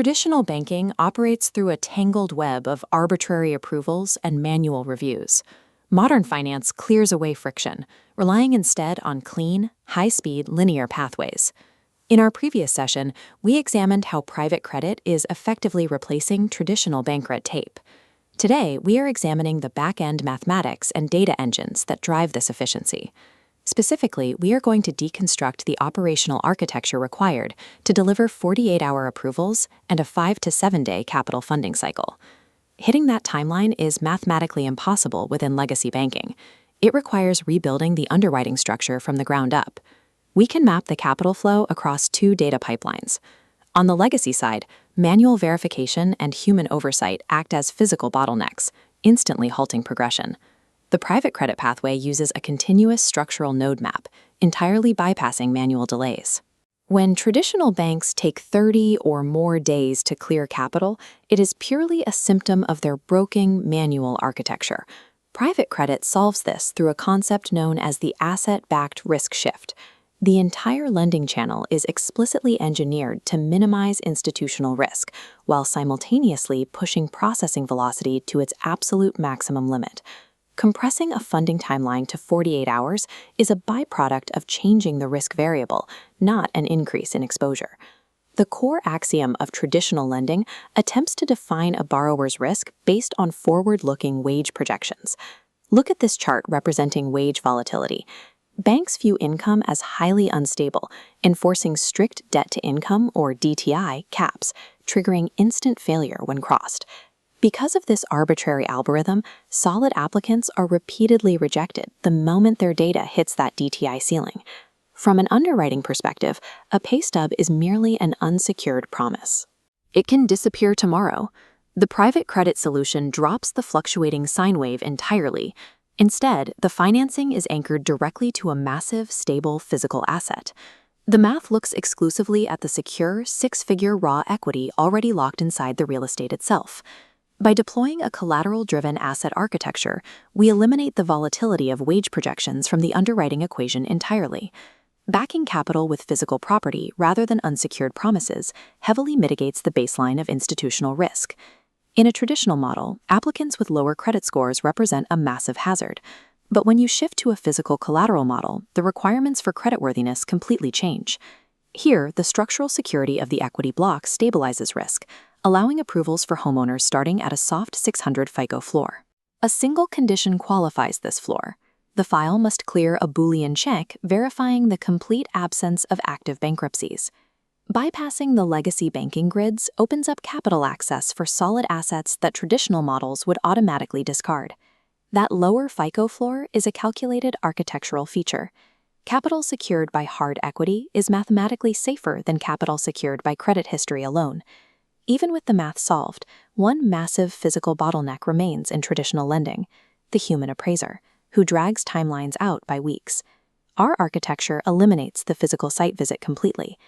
Traditional banking operates through a tangled web of arbitrary approvals and manual reviews. Modern finance clears away friction, relying instead on clean, high-speed linear pathways. In our previous session, we examined how private credit is effectively replacing traditional bank red tape. Today, we are examining the back-end mathematics and data engines that drive this efficiency. Specifically, we are going to deconstruct the operational architecture required to deliver 48-hour approvals and a 5 to 7 day capital funding cycle. Hitting that timeline is mathematically impossible within legacy banking. It requires rebuilding the underwriting structure from the ground up. We can map the capital flow across two data pipelines. On the legacy side, manual verification and human oversight act as physical bottlenecks, instantly halting progression. The private credit pathway uses a continuous structural node map, entirely bypassing manual delays. When traditional banks take 30 or more days to clear capital, it is purely a symptom of their broken manual architecture. Private credit solves this through a concept known as the asset-backed risk shift. The entire lending channel is explicitly engineered to minimize institutional risk, while simultaneously pushing processing velocity to its absolute maximum limit. Compressing a funding timeline to 48 hours is a byproduct of changing the risk variable, not an increase in exposure. The core axiom of traditional lending attempts to define a borrower's risk based on forward-looking wage projections. Look at this chart representing wage volatility. Banks view income as highly unstable, enforcing strict debt-to-income, or DTI, caps, triggering instant failure when crossed. Because of this arbitrary algorithm, solid applicants are repeatedly rejected the moment their data hits that DTI ceiling. From an underwriting perspective, a pay stub is merely an unsecured promise. It can disappear tomorrow. The private credit solution drops the fluctuating sine wave entirely. Instead, the financing is anchored directly to a massive, stable physical asset. The math looks exclusively at the secure, six-figure raw equity already locked inside the real estate itself. By deploying a collateral-driven asset architecture, we eliminate the volatility of wage projections from the underwriting equation entirely. Backing capital with physical property rather than unsecured promises heavily mitigates the baseline of institutional risk. In a traditional model, applicants with lower credit scores represent a massive hazard. But when you shift to a physical collateral model, the requirements for creditworthiness completely change. Here, the structural security of the equity block stabilizes risk, allowing approvals for homeowners starting at a soft 600 FICO floor. A single condition qualifies this floor. The file must clear a Boolean check verifying the complete absence of active bankruptcies. Bypassing the legacy banking grids opens up capital access for solid assets that traditional models would automatically discard. That lower FICO floor is a calculated architectural feature. Capital secured by hard equity is mathematically safer than capital secured by credit history alone. Even with the math solved, one massive physical bottleneck remains in traditional lending: the human appraiser, who drags timelines out by weeks. Our architecture eliminates the physical site visit completely.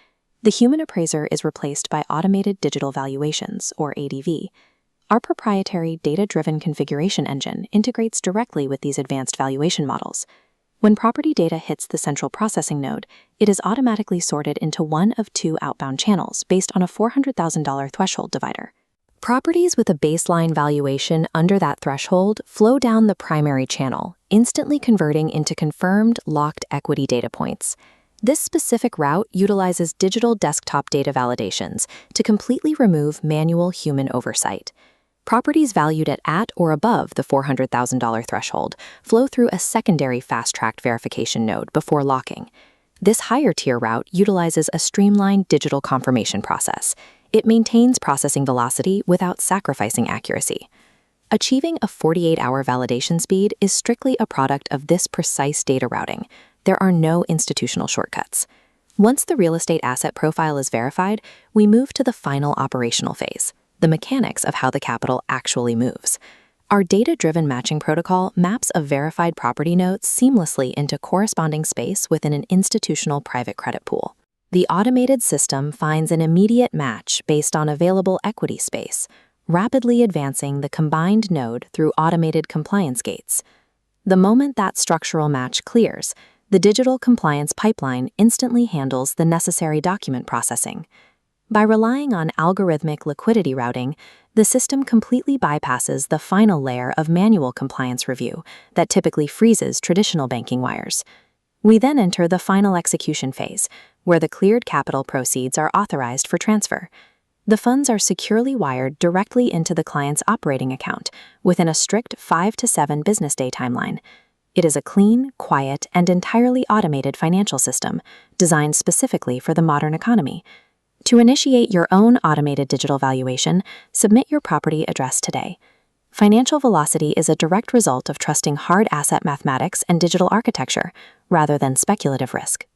The human appraiser is replaced by automated digital valuations, or ADV. Our proprietary data-driven configuration engine integrates directly with these advanced valuation models. When property data hits the central processing node, it is automatically sorted into one of two outbound channels based on a $400,000 threshold divider. Properties with a baseline valuation under that threshold flow down the primary channel, instantly converting into confirmed, locked equity data points. This specific route utilizes digital desktop data validations to completely remove manual human oversight. Properties valued at or above the $400,000 threshold flow through a secondary fast-tracked verification node before locking. This higher-tier route utilizes a streamlined digital confirmation process. It maintains processing velocity without sacrificing accuracy. Achieving a 48-hour validation speed is strictly a product of this precise data routing. There are no institutional shortcuts. Once the real estate asset profile is verified, we move to the final operational phase: the mechanics of how the capital actually moves. Our data-driven matching protocol maps a verified property note seamlessly into corresponding space within an institutional private credit pool. The automated system finds an immediate match based on available equity space, rapidly advancing the combined node through automated compliance gates. The moment that structural match clears, the digital compliance pipeline instantly handles the necessary document processing. By relying on algorithmic liquidity routing, the system completely bypasses the final layer of manual compliance review that typically freezes traditional banking wires. We then enter the final execution phase, where the cleared capital proceeds are authorized for transfer. The funds are securely wired directly into the client's operating account within a strict 5 to 7 business day timeline. It is a clean, quiet, and entirely automated financial system designed specifically for the modern economy. To initiate your own automated digital valuation, submit your property address today. Financial velocity is a direct result of trusting hard asset mathematics and digital architecture rather than speculative risk.